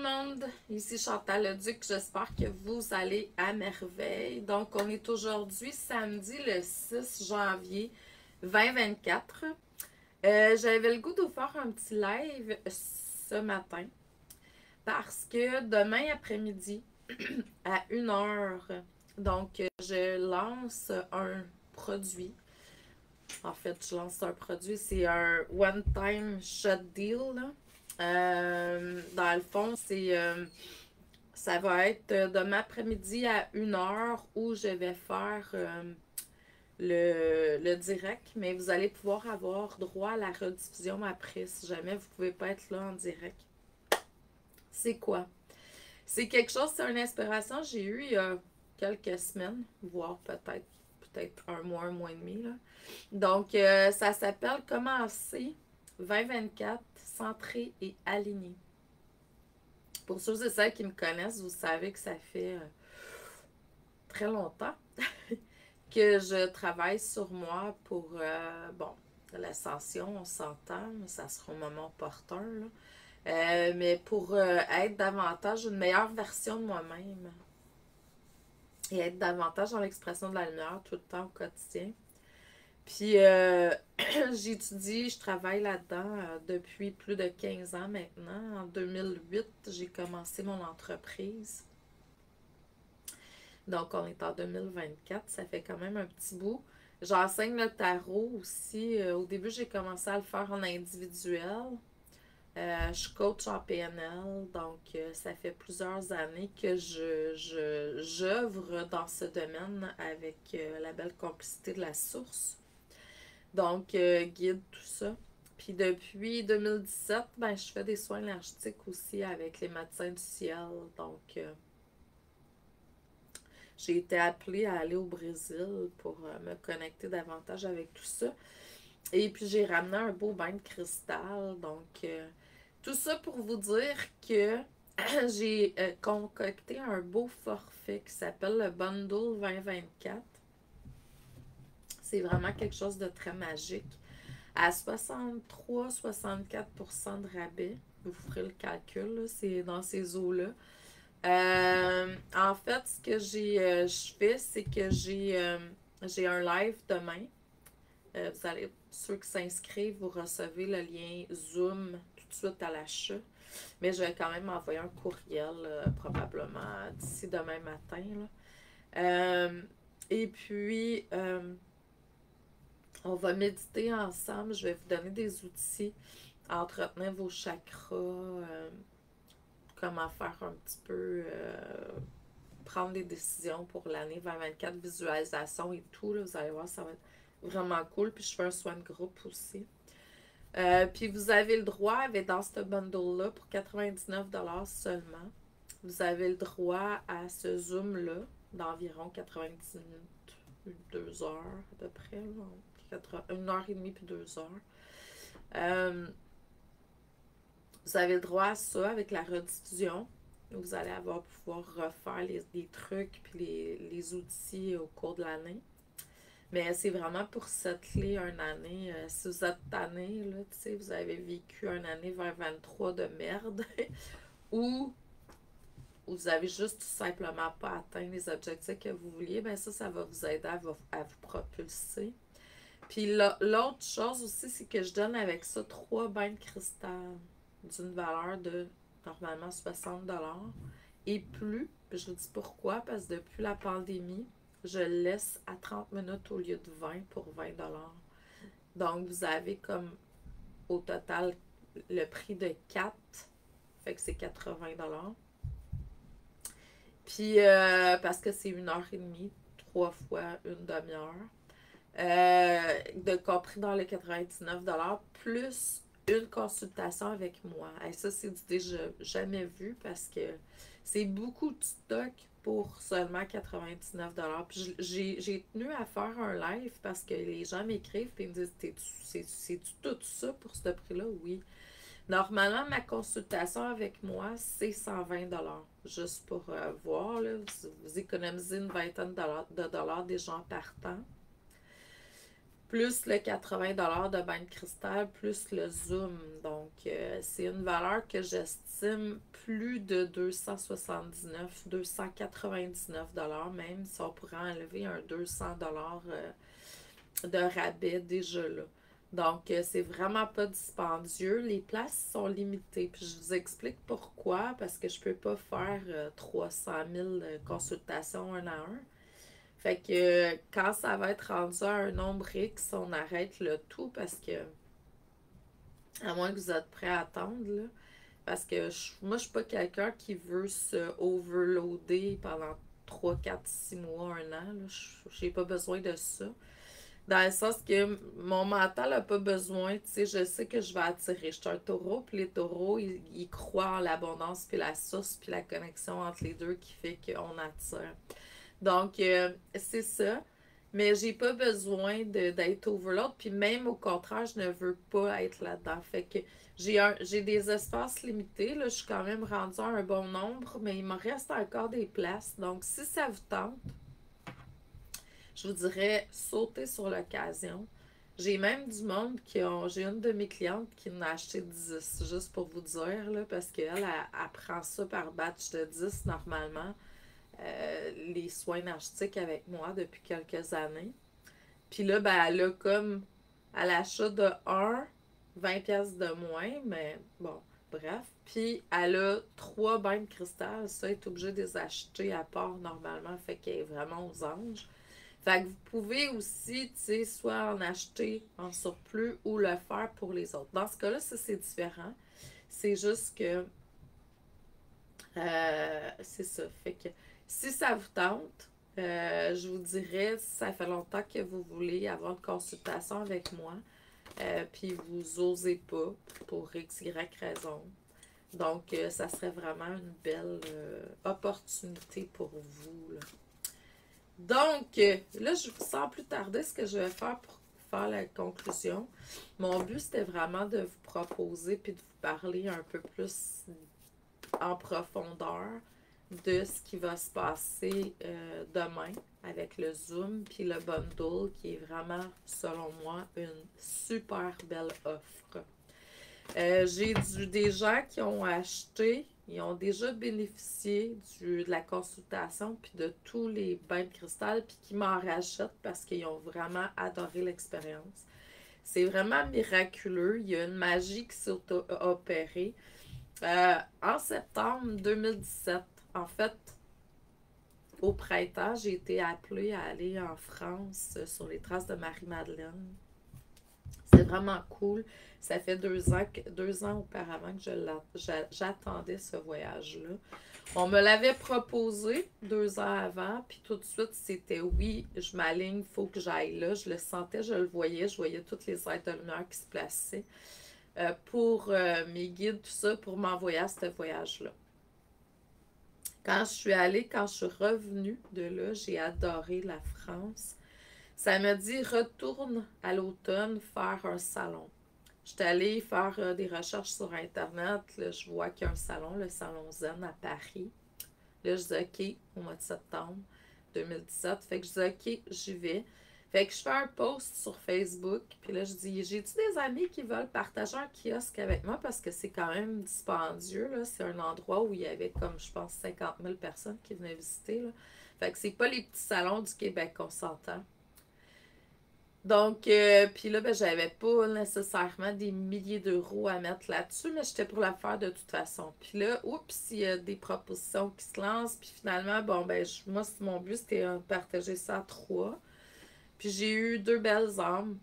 monde, ici Chantal Leduc, j'espère que vous allez à merveille. Donc, on est aujourd'hui samedi le 6 janvier 2024. J'avais le goût de vous faire un petit live ce matin parce que demain après-midi à 1h, donc je lance un produit. En fait, je lance un produit, c'est un one-time shot deal, là. Dans le fond, ça va être demain après-midi à 1h où je vais faire le direct, mais vous allez pouvoir avoir droit à la rediffusion après si jamais vous ne pouvez pas être là en direct. C'est quoi? C'est quelque chose, c'est une inspiration que j'ai eue il y a quelques semaines, voire peut-être un mois et demi, là. Donc, ça s'appelle Commencer 2024, centré et aligné. Pour ceux et celles qui me connaissent, vous savez que ça fait très longtemps que je travaille sur moi pour, l'ascension, on s'entend, mais ça sera au moment opportun, là. Mais pour être davantage une meilleure version de moi-même et être davantage dans l'expression de la lumière tout le temps au quotidien. Puis j'étudie, je travaille là-dedans depuis plus de 15 ans maintenant. En 2008, j'ai commencé mon entreprise. Donc, on est en 2024, ça fait quand même un petit bout. J'enseigne le tarot aussi. Au début, j'ai commencé à le faire en individuel. Je coach en PNL, donc ça fait plusieurs années que j'œuvre dans ce domaine avec la belle complicité de la source. Donc, guide, tout ça. Puis depuis 2017, ben, je fais des soins énergétiques aussi avec les médecins du ciel. Donc, j'ai été appelée à aller au Brésil pour me connecter davantage avec tout ça. Et puis, j'ai ramené un beau bain de cristal. Donc, tout ça pour vous dire que j'ai concocté un beau forfait qui s'appelle le Bundle 2024. C'est vraiment quelque chose de très magique. À 63-64% de rabais. Vous ferez le calcul, c'est dans ces eaux-là. En fait, ce que je fais, c'est que j'ai un live demain. Vous allez, ceux qui s'inscrivent, vous recevez le lien Zoom tout de suite à l'achat. Mais je vais quand même envoyer un courriel probablement d'ici demain matin, là. Et puis, on va méditer ensemble. Je vais vous donner des outils à entretenir vos chakras, comment faire un petit peu, prendre des décisions pour l'année 2024, visualisation et tout. Là, vous allez voir, ça va être vraiment cool. Puis je fais un soin de groupe aussi. Puis vous avez le droit, avec dans ce bundle-là, pour 99$ seulement, vous avez le droit à ce Zoom-là d'environ 90 minutes, 2 heures à peu près, là, 1h30 puis 2 heures. Vous avez le droit à ça avec la rediffusion. Vous allez pouvoir refaire les trucs puis les outils au cours de l'année. Mais c'est vraiment pour settler une année. Si vous êtes tanné, là, tu sais, vous avez vécu une année 2023 de merde, ou vous avez juste tout simplement pas atteint les objectifs que vous vouliez, bien ça va vous aider à vous propulser. Puis l'autre chose aussi, c'est que je donne avec ça 3 bains de cristal d'une valeur de normalement 60$ et plus. Puis je vous dis pourquoi, parce que depuis la pandémie, je le laisse à 30 minutes au lieu de 20 pour 20$. Donc, vous avez comme au total le prix de 4, fait que c'est 80$. Puis, parce que c'est 1h30, 3 fois une demi-heure. De compris dans les 99$, plus une consultation avec moi. Et ça, c'est du déjà jamais vu parce que c'est beaucoup de stock pour seulement 99$. Puis j'ai tenu à faire un live parce que les gens m'écrivent et me disent c'est-tu tout ça pour ce prix-là? Oui. Normalement, ma consultation avec moi, c'est 120$. Juste pour voir, là, vous économisez une vingtaine de dollars des gens partant. plus le 80$ de bain de cristal, plus le zoom. Donc, c'est une valeur que j'estime plus de 279, 299$ même, si on pourrait enlever un 200$ de rabais déjà là. Donc, c'est vraiment pas dispendieux. Les places sont limitées. Puis je vous explique pourquoi. Parce que je peux pas faire 300 000 consultations un à un. Fait que quand ça va être rendu à un nombre X, on arrête le tout parce que, à moins que vous êtes prêts à attendre, là, parce que moi, je suis pas quelqu'un qui veut se overloader pendant 3 4 6 mois, un an. J'ai pas besoin de ça. Dans le sens que mon mental n'a pas besoin, tu sais, je sais que je vais attirer. Je suis un taureau, puis les taureaux, ils croient en l'abondance, puis la source, puis la connexion entre les deux qui fait qu'on attire. Donc, c'est ça. Mais j'ai pas besoin d'être overload. Puis même au contraire, je ne veux pas être là-dedans. Fait que j'ai des espaces limités. Là, je suis quand même rendue à un bon nombre, mais il me reste encore des places. Donc, si ça vous tente, je vous dirais sauter sur l'occasion. J'ai même du monde j'ai une de mes clientes qui en a acheté 10, juste pour vous dire, là, parce qu'elle, elle prend ça par batch de 10 normalement. Les soins énergétiques avec moi depuis quelques années. Puis là, ben, elle a comme à l'achat de un 20 pièces de moins, mais bon, bref. Puis elle a 3 bains de cristal, ça, elle est obligée de les acheter à part normalement, fait qu'elle est vraiment aux anges. Fait que vous pouvez aussi, tu sais, soit en acheter en surplus ou le faire pour les autres. Dans ce cas-là, ça, c'est différent. C'est juste que c'est ça. Fait que si ça vous tente, je vous dirais, si ça fait longtemps que vous voulez avoir une consultation avec moi, puis vous osez pas pour X, Y raison. Donc, ça serait vraiment une belle opportunité pour vous, là. Donc, là, je vous sens plus tarder ce que je vais faire pour faire la conclusion. Mon but, c'était vraiment de vous proposer puis de vous parler un peu plus en profondeur de ce qui va se passer demain avec le Zoom puis le bundle qui est vraiment, selon moi, une super belle offre. J'ai des gens qui ont acheté, ils ont déjà bénéficié de la consultation puis de tous les bains de cristal puis qui m'en rachètent parce qu'ils ont vraiment adoré l'expérience. C'est vraiment miraculeux. Il y a une magie qui s'est opérée. En septembre 2017, en fait, au printemps, j'ai été appelée à aller en France sur les traces de Marie-Madeleine. C'est vraiment cool. Ça fait 2 ans auparavant que j'attendais ce voyage-là. On me l'avait proposé 2 ans avant, puis tout de suite, c'était oui, je m'aligne, il faut que j'aille là. Je le sentais, je le voyais, je voyais toutes les êtres de lumière qui se plaçaient pour mes guides, tout ça, pour m'envoyer à ce voyage-là. Quand je suis allée, quand je suis revenue de là, j'ai adoré la France. Ça m'a dit retourne à l'automne faire un salon. J'étais allée faire des recherches sur Internet. Là, je vois qu'il y a un salon, le Salon Zen à Paris. Là, je dis OK, au mois de septembre 2017. Fait que je dis OK, j'y vais. Fait que je fais un post sur Facebook. Puis là, je dis j'ai-tu des amis qui veulent partager un kiosque avec moi parce que c'est quand même dispendieux. Là. C'est un endroit où il y avait comme, je pense, 50 000 personnes qui venaient visiter. Là. Fait que c'est pas les petits salons du Québec qu'on s'entend. Donc, puis là, ben, j'avais pas nécessairement des milliers d'euros à mettre là-dessus, mais j'étais pour la faire de toute façon. Puis là, oups, il y a des propositions qui se lancent, puis finalement, bon, ben, moi, mon but, c'était de partager ça à 3. Puis j'ai eu 2 belles âmes,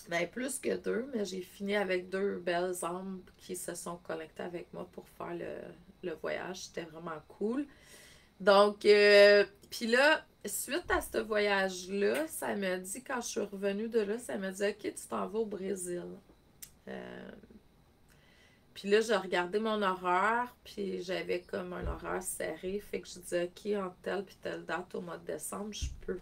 ben, plus que 2, mais j'ai fini avec 2 belles âmes qui se sont connectées avec moi pour faire le voyage. C'était vraiment cool. Donc, puis là, suite à ce voyage-là, ça m'a dit, quand je suis revenue de là, ça m'a dit, OK, tu t'en vas au Brésil. Euh, puis là, j'ai regardé mon horaire, puis j'avais comme un horaire serré. Fait que je dis, OK, en telle puis telle date au mois de décembre, je peux.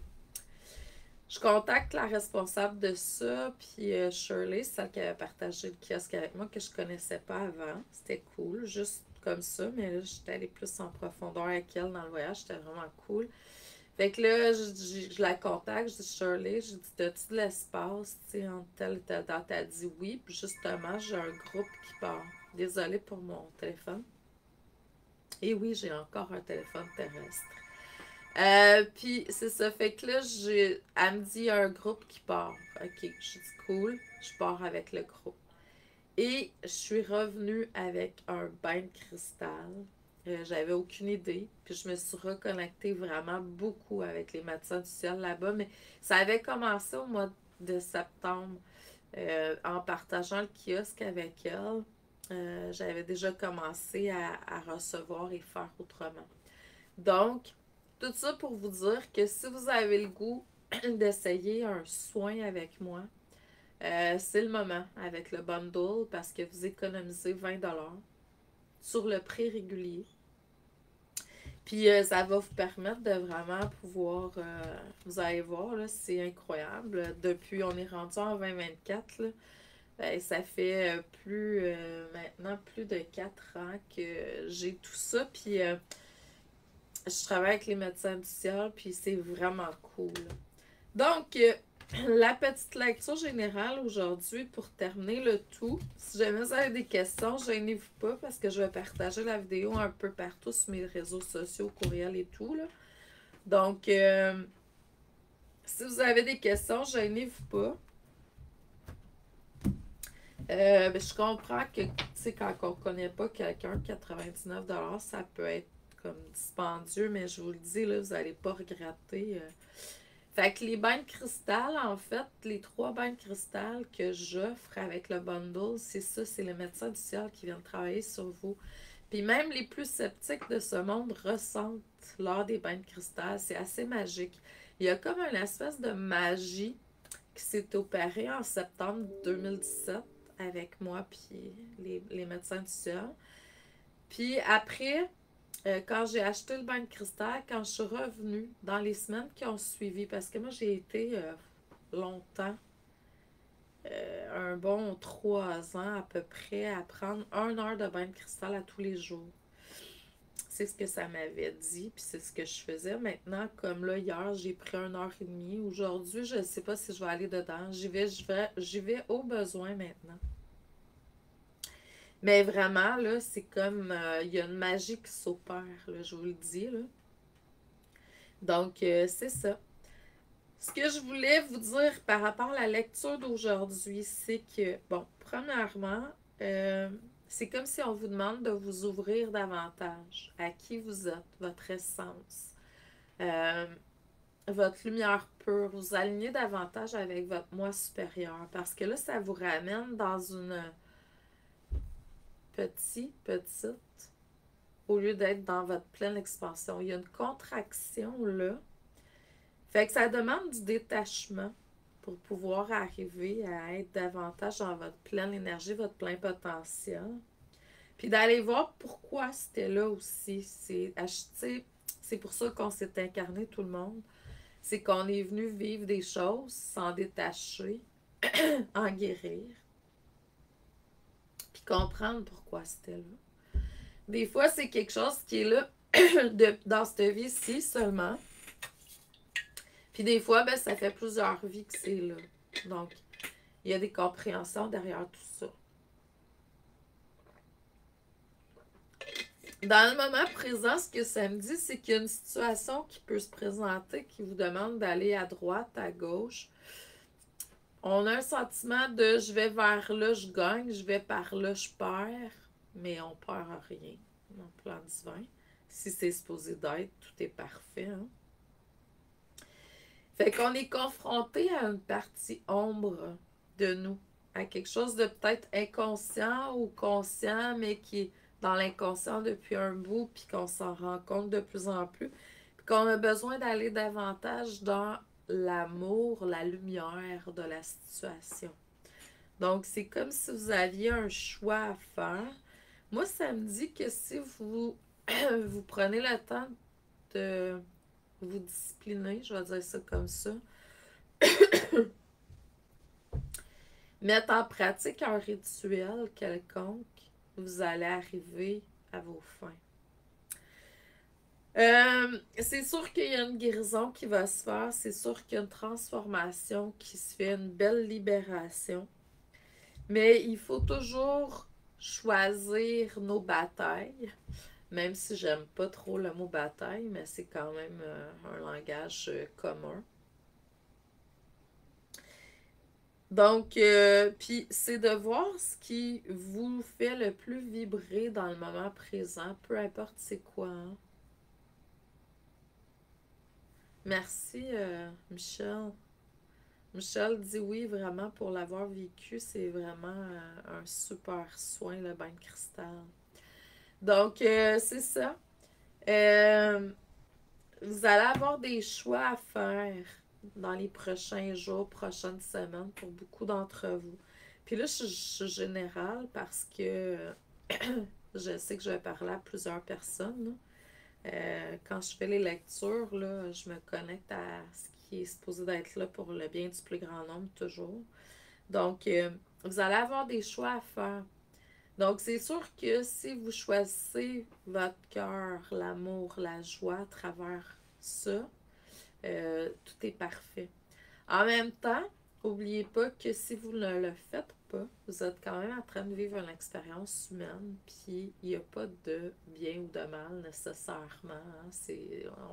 Je contacte la responsable de ça, puis Shirley, celle qui avait partagé le kiosque avec moi, que je connaissais pas avant. C'était cool, juste comme ça, mais là, j'étais allée plus en profondeur avec elle dans le voyage, c'était vraiment cool. Fait que là, je la contacte, je dis Shirley, j'ai dit, t'as-tu de l'espace, tu sais, entre telle et telle date? Elle dit oui, puis justement, j'ai un groupe qui part. Désolée pour mon téléphone. Et oui, j'ai encore un téléphone terrestre. Puis c'est ça, fait que là, elle me dit, il y a un groupe qui part. Ok, je dis cool, je pars avec le groupe. Et je suis revenue avec un bain de cristal. J'avais aucune idée. Puis je me suis reconnectée vraiment beaucoup avec les médecins du ciel là-bas. Mais ça avait commencé au mois de septembre en partageant le kiosque avec elle. J'avais déjà commencé à recevoir et faire autrement. Donc, tout ça pour vous dire que si vous avez le goût d'essayer un soin avec moi, c'est le moment avec le bundle parce que vous économisez 20$ sur le prix régulier. Puis ça va vous permettre de vraiment pouvoir, vous allez voir, là, c'est incroyable. Depuis, on est rendu en 2024, là, ben, ça fait maintenant plus de 4 ans que j'ai tout ça. Puis je travaille avec les médecins du ciel, puis c'est vraiment cool. Donc, la petite lecture générale aujourd'hui pour terminer le tout. Si jamais vous avez des questions, gênez-vous pas parce que je vais partager la vidéo un peu partout sur mes réseaux sociaux, courriel et tout. Là. Donc, si vous avez des questions, gênez-vous pas. Ben, je comprends que, tu sais, quand on ne connaît pas quelqu'un, 99$, ça peut être comme dispendieux, mais je vous le dis, là, vous n'allez pas regretter. Fait que les bains de cristal, en fait, les 3 bains de cristal que j'offre avec le bundle, c'est ça, c'est le médecin du ciel qui vient de travailler sur vous. Puis même les plus sceptiques de ce monde ressentent lors des bains de cristal. C'est assez magique. Il y a comme une espèce de magie qui s'est opérée en septembre 2017 avec moi puis les médecins du ciel. Puis après, quand j'ai acheté le bain de cristal, quand je suis revenue dans les semaines qui ont suivi, parce que moi j'ai été longtemps, un bon 3 ans à peu près, à prendre 1 heure de bain de cristal à tous les jours. C'est ce que ça m'avait dit, puis c'est ce que je faisais. Maintenant, comme là, hier, j'ai pris 1 heure et demie. Aujourd'hui, je ne sais pas si je vais aller dedans. J'y vais au besoin maintenant. Mais vraiment, là, c'est comme, il y a une magie qui s'opère, là, je vous le dis, là. Donc, c'est ça. Ce que je voulais vous dire par rapport à la lecture d'aujourd'hui, c'est que, bon, premièrement, c'est comme si on vous demande de vous ouvrir davantage à qui vous êtes, votre essence, euh, votre lumière pure, vous aligner davantage avec votre moi supérieur, parce que là, ça vous ramène dans une petite, au lieu d'être dans votre pleine expansion. Il y a une contraction là. Fait que ça demande du détachement pour pouvoir arriver à être davantage dans votre pleine énergie, votre plein potentiel. Puis d'aller voir pourquoi c'était là aussi. C'est pour ça qu'on s'est incarné tout le monde. C'est qu'on est venu vivre des choses, s'en détacher, en guérir, puis comprendre pourquoi c'était là. Des fois, c'est quelque chose qui est là dans cette vie-ci seulement. Puis des fois, ben, ça fait plusieurs vies que c'est là. Donc, il y a des compréhensions derrière tout ça. Dans le moment présent, ce que ça me dit, c'est qu'il y a une situation qui peut se présenter qui vous demande d'aller à droite, à gauche. On a un sentiment de je vais vers là, je gagne, je vais par là, je perds, mais on perd rien dans le plan divin. Si c'est supposé d'être, tout est parfait. Hein? Fait qu'on est confronté à une partie ombre de nous, à quelque chose de peut-être inconscient ou conscient, mais qui est dans l'inconscient depuis un bout, puis qu'on s'en rend compte de plus en plus, puis qu'on a besoin d'aller davantage dans l'amour, la lumière de la situation. Donc, c'est comme si vous aviez un choix à faire. Moi, ça me dit que si vous, vous prenez le temps de vous discipliner, je vais dire ça comme ça, mettre en pratique un rituel quelconque, vous allez arriver à vos fins. C'est sûr qu'il y a une guérison qui va se faire, c'est sûr qu'il y a une transformation qui se fait, une belle libération. Mais il faut toujours choisir nos batailles, même si j'aime pas trop le mot bataille, mais c'est quand même un langage commun. Donc, puis c'est de voir ce qui vous fait le plus vibrer dans le moment présent, peu importe c'est quoi, hein. Merci, Michel. Michel dit oui, vraiment, pour l'avoir vécu, c'est vraiment un super soin, le bain de cristal. Donc, c'est ça. Euh, Vous allez avoir des choix à faire dans les prochains jours, prochaines semaines pour beaucoup d'entre vous. Puis là, je suis générale parce que je sais que je vais parler à plusieurs personnes, là. Quand je fais les lectures, là, je me connecte à ce qui est supposé d'être là pour le bien du plus grand nombre, toujours. Donc, vous allez avoir des choix à faire. Donc, c'est sûr que si vous choisissez votre cœur, l'amour, la joie à travers ça, tout est parfait. En même temps, n'oubliez pas que si vous ne le faites pas, vous êtes quand même en train de vivre une expérience humaine, puis il n'y a pas de bien ou de mal nécessairement, hein.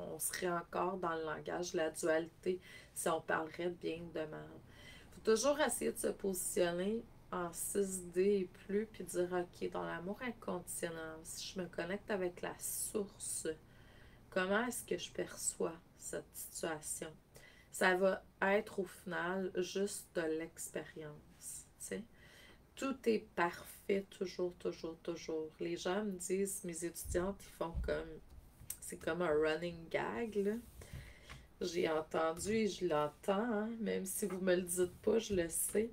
On serait encore dans le langage de la dualité si on parlerait de bien ou de mal. Il faut toujours essayer de se positionner en 6D et plus, puis dire, OK, dans l'amour inconditionnel, si je me connecte avec la source, comment est-ce que je perçois cette situation? Ça va être au final juste de l'expérience. T'sais. Tout est parfait, toujours, toujours, toujours. Les gens me disent, mes étudiantes, ils font comme, c'est comme un running gag, là. J'ai entendu et je l'entends, hein. Même si vous me le dites pas, je le sais.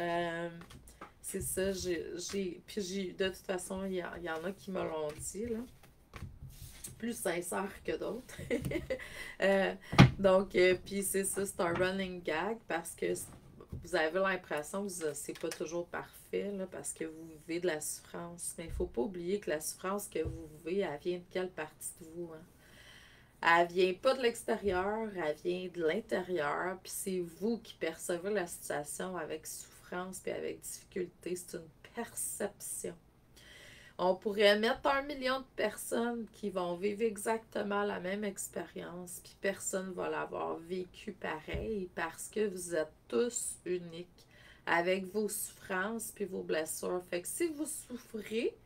Euh, c'est ça, de toute façon, il y en a qui me l'ont dit, là, plus sincère que d'autres. Euh, donc, puis c'est ça, c'est un running gag parce que vous avez l'impression que c'est pas toujours parfait, là, parce que vous vivez de la souffrance. Mais il faut pas oublier que la souffrance que vous vivez, elle vient de quelle partie de vous, hein? Elle vient pas de l'extérieur, elle vient de l'intérieur, puis c'est vous qui percevez la situation avec souffrance puis avec difficulté. C'est une perception. On pourrait mettre 1 million de personnes qui vont vivre exactement la même expérience, puis personne ne va l'avoir vécu pareil parce que vous êtes tous uniques avec vos souffrances puis vos blessures. Fait que si vous souffrez,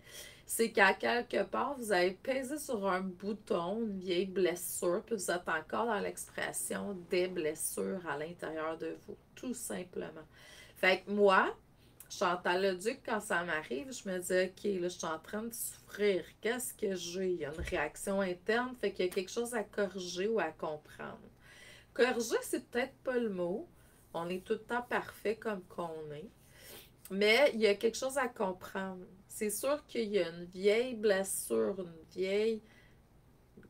c'est qu'à quelque part, vous avez pesé sur un bouton, une vieille blessure, puis vous êtes encore dans l'expression des blessures à l'intérieur de vous, tout simplement. Fait que moi, Chantal Leduc, quand ça m'arrive, je me dis, OK, là, je suis en train de souffrir. Qu'est-ce que j'ai? Il y a une réaction interne, fait qu'il y a quelque chose à corriger ou à comprendre. Corriger, c'est peut-être pas le mot. On est tout le temps parfait comme qu'on est. Mais il y a quelque chose à comprendre. C'est sûr qu'il y a une vieille blessure, une vieille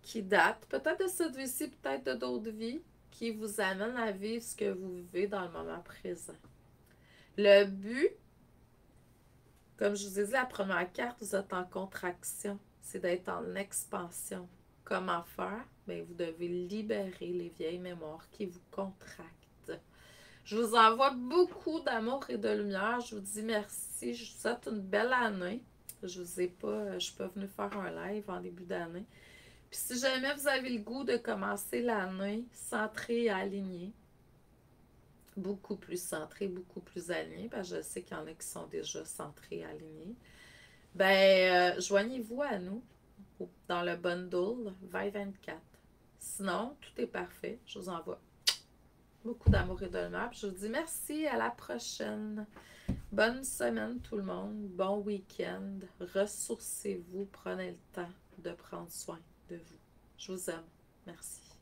qui date, peut-être de cette vie-ci, peut-être de d'autres vies, qui vous amène à vivre ce que vous vivez dans le moment présent. Le but, comme je vous ai dit, la première carte, vous êtes en contraction. C'est d'être en expansion. Comment faire? Bien, vous devez libérer les vieilles mémoires qui vous contractent. Je vous envoie beaucoup d'amour et de lumière. Je vous dis merci. Je vous souhaite une belle année. Je suis pas venue faire un live en début d'année. Puis si jamais vous avez le goût de commencer l'année centré et aligné, beaucoup plus centré, beaucoup plus aligné, parce que je sais qu'il y en a qui sont déjà centrés et alignés, ben, joignez-vous à nous dans le bundle 2024. Sinon, tout est parfait. Je vous envoie beaucoup d'amour et de lumière. Puis je vous dis merci, à la prochaine. Bonne semaine tout le monde. Bon week-end. Ressourcez-vous. Prenez le temps de prendre soin de vous. Je vous aime. Merci.